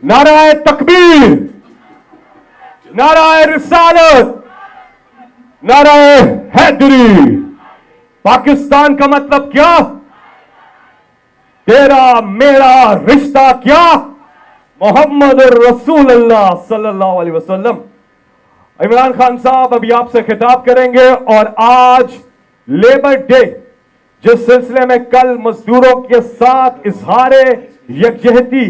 नाराए तकबीर, नाराए रिसालत, नाराए हैदरी। पाकिस्तान का मतलब क्या? तेरा मेरा रिश्ता क्या? मोहम्मद रसूलुल्लाह सल्लल्लाहु अलैहि वसल्लम। इमरान खान साहब अभी आपसे खिताब करेंगे और आज लेबर डे, जिस सिलसिले में कल मजदूरों के साथ इजहारे यकजहती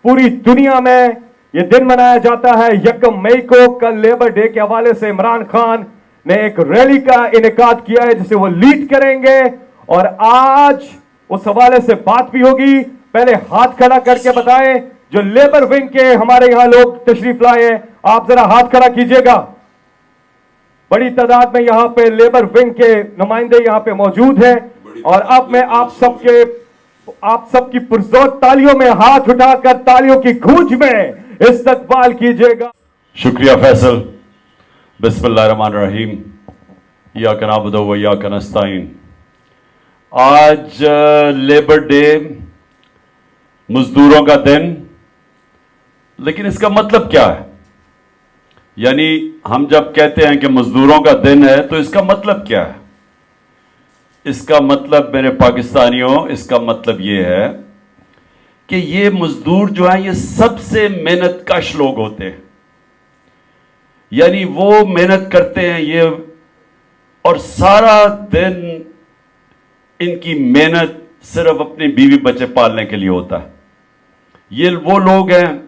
पूरी दुनिया में यह दिन मनाया जाता है 1 मई को। कल लेबर डे के हवाले से इमरान खान ने एक रैली का इनेकाद किया है जिसे वो लीड करेंगे और आज उस हवाले से बात भी होगी। पहले हाथ खड़ा करके बताएं जो लेबर विंग के हमारे यहां लोग तशरीफ लाए हैं, आप जरा हाथ खड़ा कीजिएगा। बड़ी तादाद में यहां पे लेबर विंग के नुमाइंदे यहां पे मौजूद हैं और अब मैं आप सबकी पुरजोर तालियों में हाथ उठाकर तालियों की गूंज में इस्तकबाल कीजिएगा। शुक्रिया फैसल। बिस्मिल्लाहिर्रहमानिर्रहीम। इय्याका नअबुदु व इय्याका नस्तईन। आज लेबर डे, मजदूरों का दिन, लेकिन इसका मतलब क्या है? यानी हम जब कहते हैं कि मजदूरों का दिन है तो इसका मतलब क्या है? इसका मतलब मेरे पाकिस्तानियों, इसका मतलब ये है कि ये मजदूर जो हैं ये सबसे मेहनत कश लोग होते हैं। यानी वो मेहनत करते हैं ये, और सारा दिन इनकी मेहनत सिर्फ अपनी बीवी बच्चे पालने के लिए होता है। ये वो लोग हैं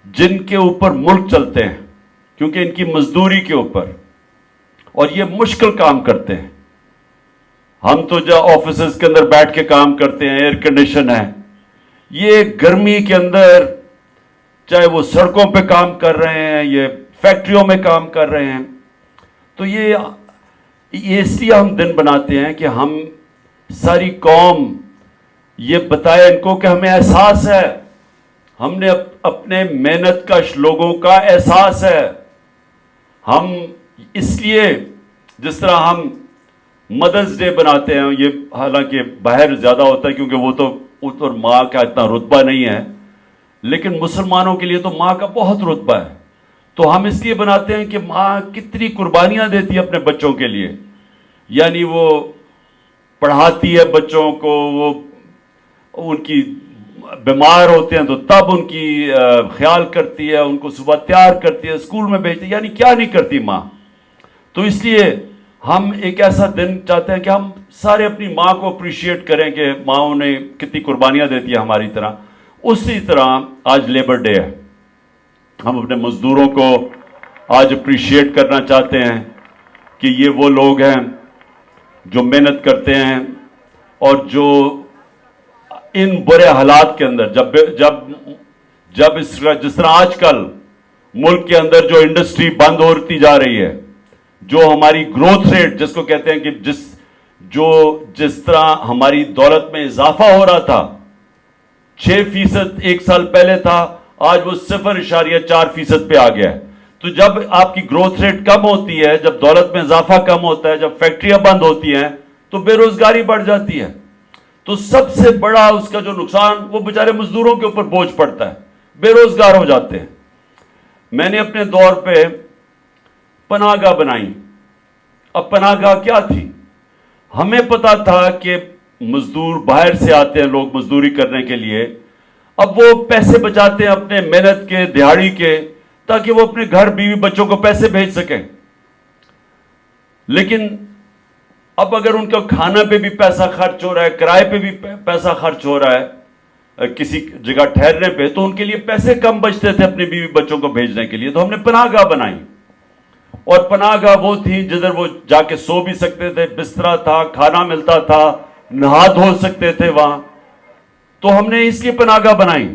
जिनके ऊपर मुल्क चलते हैं क्योंकि इनकी मजदूरी के ऊपर, और ये मुश्किल काम करते हैं। हम तो जो ऑफिसेज के अंदर बैठ के काम करते हैं, एयर कंडीशन है, ये गर्मी के अंदर चाहे वो सड़कों पे काम कर रहे हैं, ये फैक्ट्रियों में काम कर रहे हैं। तो ये इसलिए हम दिन बनाते हैं कि हम सारी कौम ये बताए इनको कि हमें एहसास है, हमने अपने मेहनत कश लोगों का एहसास है। हम इसलिए जिस तरह हम मदर्स डे बनाते हैं, ये हालांकि बाहर ज़्यादा होता है क्योंकि वो तो माँ का इतना रुतबा नहीं है, लेकिन मुसलमानों के लिए तो माँ का बहुत रुतबा है। तो हम इसलिए बनाते हैं कि माँ कितनी कुर्बानियाँ देती है अपने बच्चों के लिए। यानी वो पढ़ाती है बच्चों को, वो उनकी बीमार होते हैं तो तब उनकी ख्याल करती है, उनको सुबह तैयार करती है, स्कूल में भेजती है, यानी क्या नहीं करती माँ। तो इसलिए हम एक ऐसा दिन चाहते हैं कि हम सारे अपनी माँ को अप्रिशिएट करें कि माँओं ने कितनी कुर्बानियाँ देती है हमारी तरह। उसी तरह आज लेबर डे है, हम अपने मजदूरों को आज अप्रिशिएट करना चाहते हैं कि ये वो लोग हैं जो मेहनत करते हैं और जो इन बुरे हालात के अंदर जब जिस तरह आजकल मुल्क के अंदर जो इंडस्ट्री बंद होती जा रही है, जो हमारी ग्रोथ रेट जिसको कहते हैं कि जिस तरह हमारी दौलत में इजाफा हो रहा था, 6% एक साल पहले था, आज वो 0.4% पे आ गया है। तो जब आपकी ग्रोथ रेट कम होती है, जब दौलत में इजाफा कम होता है, जब फैक्ट्रियां बंद होती हैं तो बेरोजगारी बढ़ जाती है। तो सबसे बड़ा उसका जो नुकसान वो बेचारे मजदूरों के ऊपर बोझ पड़ता है, बेरोजगार हो जाते हैं। मैंने अपने दौर पे पनाहगाह बनाई। अब पनाहगाह क्या थी? हमें पता था कि मजदूर बाहर से आते हैं लोग मजदूरी करने के लिए, अब वो पैसे बचाते हैं अपने मेहनत के, दिहाड़ी के, ताकि वो अपने घर बीवी बच्चों को पैसे भेज सकें। लेकिन अब अगर उनका खाना पे भी पैसा खर्च हो रहा है, किराए पे भी पैसा खर्च हो रहा है, किसी जगह ठहरने पे, तो उनके लिए पैसे कम बचते थे अपने बीवी बच्चों को भेजने के लिए। तो हमने पनाहगाह बनाई, और पनाहगाह वो थी जिधर वो जाके सो भी सकते थे, बिस्तरा था, खाना मिलता था, नहा धो सकते थे वहां। तो हमने इसलिए पनाहगाह बनाई।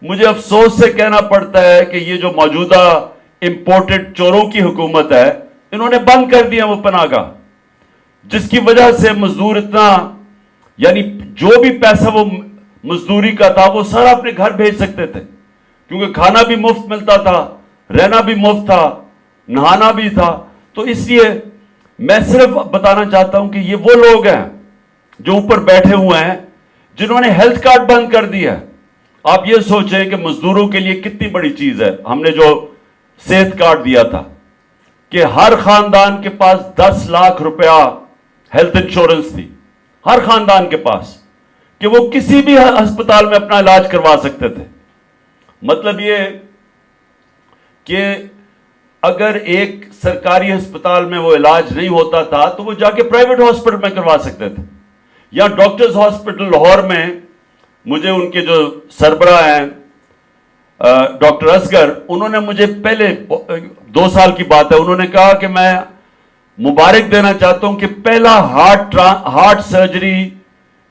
मुझे अफसोस से कहना पड़ता है कि ये जो मौजूदा इंपोर्टेड चोरों की हुकूमत है, इन्होंने बंद कर दिया वो पनाहगाह, जिसकी वजह से मजदूर इतना, यानी जो भी पैसा वो मजदूरी का था वो सारा अपने घर भेज सकते थे, क्योंकि खाना भी मुफ्त मिलता था, रहना भी मुफ्त था, नहाना भी था। तो इसलिए मैं सिर्फ बताना चाहता हूं कि ये वो लोग हैं जो ऊपर बैठे हुए हैं जिन्होंने हेल्थ कार्ड बंद कर दिया। آپ یہ سوچیں کہ مزدوروں کے لیے کتنی بڑی چیز ہے ہم نے جو صحت کارڈ دیا تھا کہ ہر خاندان کے پاس 10 لاکھ روپیہ ہیلتھ انشورنس تھی، ہر خاندان کے پاس، کہ وہ کسی بھی ہسپتال میں اپنا علاج کروا سکتے تھے۔ مطلب یہ کہ اگر ایک سرکاری ہسپتال میں وہ علاج نہیں ہوتا تھا تو وہ جا کے پرائیویٹ ہاسپٹل میں کروا سکتے تھے۔ یا ڈاکٹرز ہاسپٹل لاہور میں مجھے ان کے جو سربراہ ہیں ڈاکٹر اصغر، انہوں نے مجھے پہلے 2 سال کی بات ہے، انہوں نے کہا کہ میں مبارک دینا چاہتا ہوں کہ پہلا ہارٹ سرجری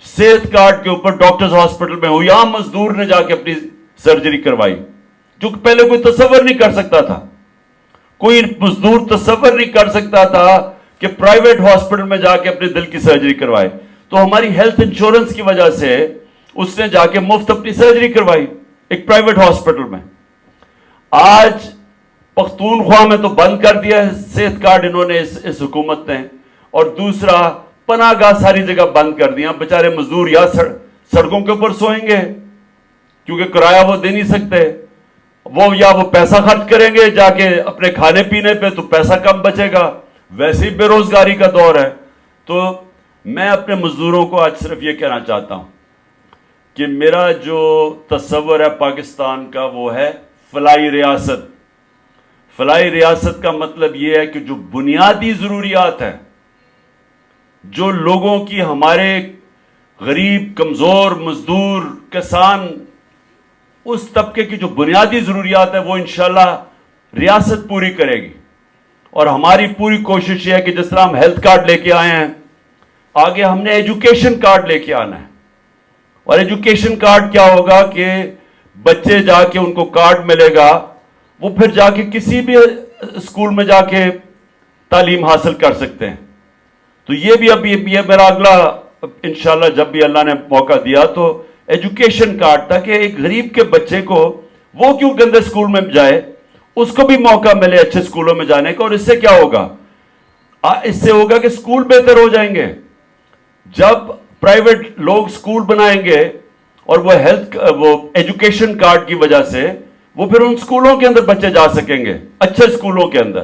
صحت کارڈ کے اوپر ڈاکٹرز ہاسپٹل میں ہوئی، عام مزدور نے جا کے اپنی سرجری کروائی، جو کہ پہلے کوئی تصور نہیں کر سکتا تھا۔ کوئی مزدور تصور نہیں کر سکتا تھا کہ پرائیویٹ ہاسپٹل میں جا کے اپنے دل کی سرجری کروائے۔ تو ہماری ہیلتھ انشورنس کی وجہ سے اس نے جا کے مفت اپنی سرجری کروائی ایک پرائیویٹ ہاسپٹل میں۔ آج پختونخوا میں تو بند کر دیا ہے صحت کارڈ انہوں نے اس حکومت نے، اور دوسرا پناہ گاہ ساری جگہ بند کر دیا۔ بیچارے مزدور یا سڑکوں کے اوپر سوئیں گے کیونکہ کرایہ وہ دے نہیں سکتے، یا وہ پیسہ خرچ کریں گے جا کے اپنے کھانے پینے پہ تو پیسہ کم بچے گا، ویسے ہی بے روزگاری کا دور ہے۔ تو میں اپنے مزدوروں کو آج صرف یہ کہنا چاہتا ہوں کہ میرا جو تصور ہے پاکستان کا وہ ہے فلاحی ریاست۔ فلاحی ریاست کا مطلب یہ ہے کہ جو بنیادی ضروریات ہیں، جو لوگوں کی، ہمارے غریب، کمزور، مزدور، کسان، اس طبقے کی جو بنیادی ضروریات ہے وہ انشاءاللہ ریاست پوری کرے گی۔ اور ہماری پوری کوشش یہ ہے کہ جس طرح ہم ہیلتھ کارڈ لے کے آئے ہیں، آگے ہم نے ایجوکیشن کارڈ لے کے آنا ہے۔ اور ایجوکیشن کارڈ کیا ہوگا کہ بچے جا کے ان کو کارڈ ملے گا، وہ پھر جا کے کسی بھی اسکول میں جا کے تعلیم حاصل کر سکتے ہیں۔ تو یہ بھی اب یہ میرا اگلا انشاءاللہ جب بھی اللہ نے موقع دیا تو ایجوکیشن کارڈ، تاکہ ایک غریب کے بچے کو، وہ کیوں گندے اسکول میں جائے، اس کو بھی موقع ملے اچھے اسکولوں میں جانے کا۔ اور اس سے کیا ہوگا؟ اس سے ہوگا کہ اسکول بہتر ہو جائیں گے۔ جب پرائیویٹ لوگ اسکول بنائیں گے اور وہ ایجوکیشن کارڈ کی وجہ سے وہ پھر ان اسکولوں کے اندر بچے جا سکیں گے، اچھے اسکولوں کے اندر،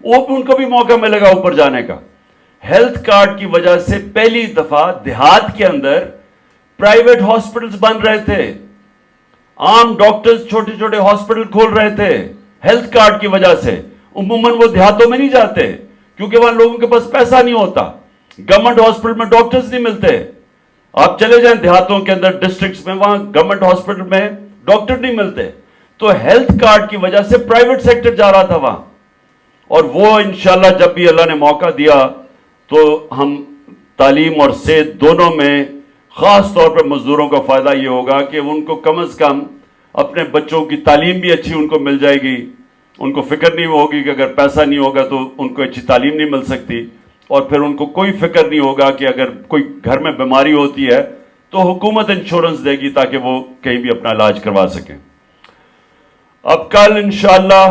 ان کو بھی موقع ملے گا اوپر جانے کا۔ ہیلتھ کارڈ کی وجہ سے پہلی دفعہ دیہات کے اندر پرائیویٹ ہاسپٹلز بن رہے تھے، عام ڈاکٹرز چھوٹے چھوٹے ہاسپٹل کھول رہے تھے ہیلتھ کارڈ کی وجہ سے۔ عموماً وہ دیہاتوں میں نہیں جاتے کیونکہ وہاں لوگوں کے پاس پیسہ نہیں ہوتا، گورنمنٹ ہاسپٹل میں ڈاکٹرز نہیں ملتے۔ آپ چلے جائیں دیہاتوں کے اندر، ڈسٹرکٹس میں، وہاں گورنمنٹ ہاسپٹل میں ڈاکٹر نہیں ملتے۔ تو ہیلتھ کارڈ کی وجہ سے پرائیویٹ سیکٹر جا رہا تھا وہاں، اور وہ انشاءاللہ جب بھی اللہ نے موقع دیا تو ہم تعلیم اور صحت دونوں میں، خاص طور پہ مزدوروں کا فائدہ یہ ہوگا کہ ان کو کم از کم اپنے بچوں کی تعلیم بھی اچھی ان کو مل جائے گی۔ ان کو فکر نہیں ہوگی کہ اگر پیسہ نہیں ہوگا تو ان کو اچھی تعلیم نہیں مل سکتی، اور پھر ان کو کوئی فکر نہیں ہوگا کہ اگر کوئی گھر میں بیماری ہوتی ہے تو حکومت انشورنس دے گی تاکہ وہ کہیں بھی اپنا علاج کروا سکیں۔ اب کل انشاءاللہ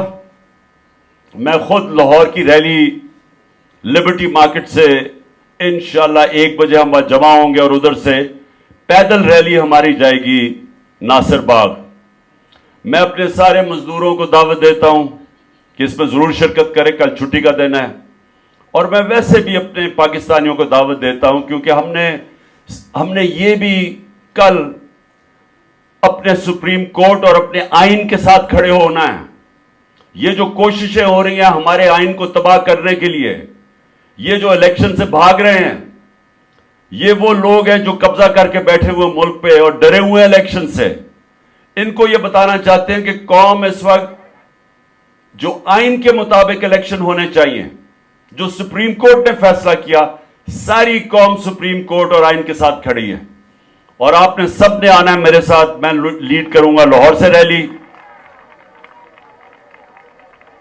میں خود لاہور کی ریلی لبرٹی مارکیٹ سے انشاءاللہ 1 بجے ہم وہاں جمع ہوں گے، اور ادھر سے پیدل ریلی ہماری جائے گی ناصر باغ۔ میں اپنے سارے مزدوروں کو دعوت دیتا ہوں کہ اس میں ضرور شرکت کرے، کل چھٹی کا دن ہے۔ اور میں ویسے بھی اپنے پاکستانیوں کو دعوت دیتا ہوں کیونکہ ہم نے یہ بھی کل اپنے سپریم کورٹ اور اپنے آئین کے ساتھ کھڑے ہونا ہے۔ یہ جو کوششیں ہو رہی ہیں ہمارے آئین کو تباہ کرنے کے لیے، یہ جو الیکشن سے بھاگ رہے ہیں، یہ وہ لوگ ہیں جو قبضہ کر کے بیٹھے ہوئے ملک پہ اور ڈرے ہوئے الیکشن سے۔ ان کو یہ بتانا چاہتے ہیں کہ قوم اس وقت جو آئین کے مطابق الیکشن ہونے چاہیے، جو سپریم کورٹ نے فیصلہ کیا، ساری قوم سپریم کورٹ اور آئین کے ساتھ کھڑی ہے۔ اور آپ نے سب نے آنا ہے میرے ساتھ، میں لیڈ کروں گا لاہور سے ریلی۔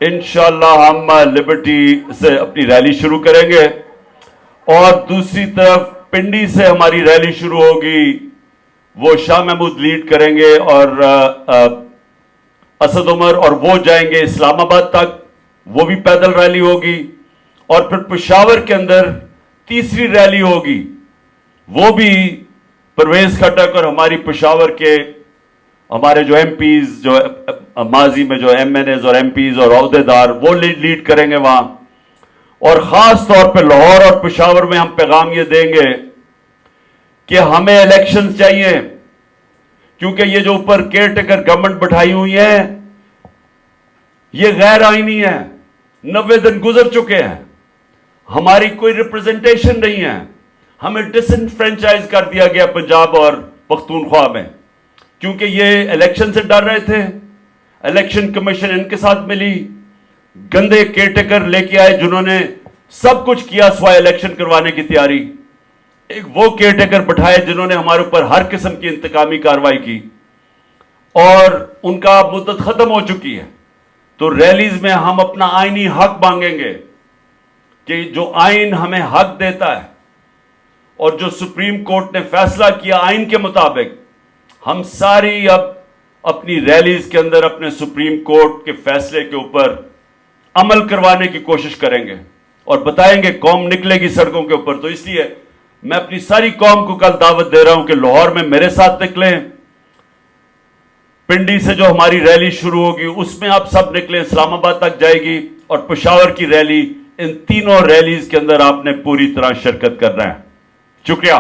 انشاءاللہ ہم لبرٹی سے اپنی ریلی شروع کریں گے، اور دوسری طرف پنڈی سے ہماری ریلی شروع ہوگی، وہ شاہ محمود لیڈ کریں گے، اور اسد عمر، اور وہ جائیں گے اسلام آباد تک، وہ بھی پیدل ریلی ہوگی۔ اور پھر پشاور کے اندر تیسری ریلی ہوگی، وہ بھی پرویز کھٹک اور ہماری پشاور کے हमारे जो एमपीज, जो माजी में जो एमएनएज और एमपीज और अहदेदार, वो लीड करेंगे वहां। और खास तौर पे लाहौर और पेशावर में हम पैगाम ये देंगे कि हमें इलेक्शंस चाहिए, क्योंकि ये जो ऊपर केयर टेकर गवर्नमेंट बैठाई हुई है ये गैर आईनी है। 90 दिन गुजर चुके हैं, हमारी कोई रिप्रेजेंटेशन नहीं है, हमें डिसएनफ्रेंचाइज कर दिया गया पंजाब और पख्तूनख्वा में, क्योंकि ये इलेक्शन से डर रहे थे। इलेक्शन कमीशन इनके साथ मिली, गंदे केयरटेकर लेके आए जिन्होंने सब कुछ किया सिवाय इलेक्शन करवाने की तैयारी। एक वो केयरटेकर बैठाए जिन्होंने हमारे ऊपर हर किस्म की इंतकामी कार्रवाई की, और उनका मुद्दत खत्म हो चुकी है। तो रैलीज में हम अपना आईनी हक मांगेंगे कि जो आइन हमें हक देता है और जो सुप्रीम कोर्ट ने फैसला किया आइन के मुताबिक, हम सारी अब अपनी रैलीज के अंदर अपने सुप्रीम कोर्ट के फैसले के ऊपर अमल करवाने की कोशिश करेंगे और बताएंगे कौम निकलेगी सड़कों के ऊपर। तो इसलिए मैं अपनी सारी कौम को कल दावत दे रहा हूं कि लाहौर में मेरे साथ निकलें, पिंडी से जो हमारी रैली शुरू होगी उसमें आप सब निकलें, इस्लामाबाद तक जाएगी, और पेशावर की रैली, इन तीनों रैलीज के अंदर आपने पूरी तरह शिरकत करना है। शुक्रिया।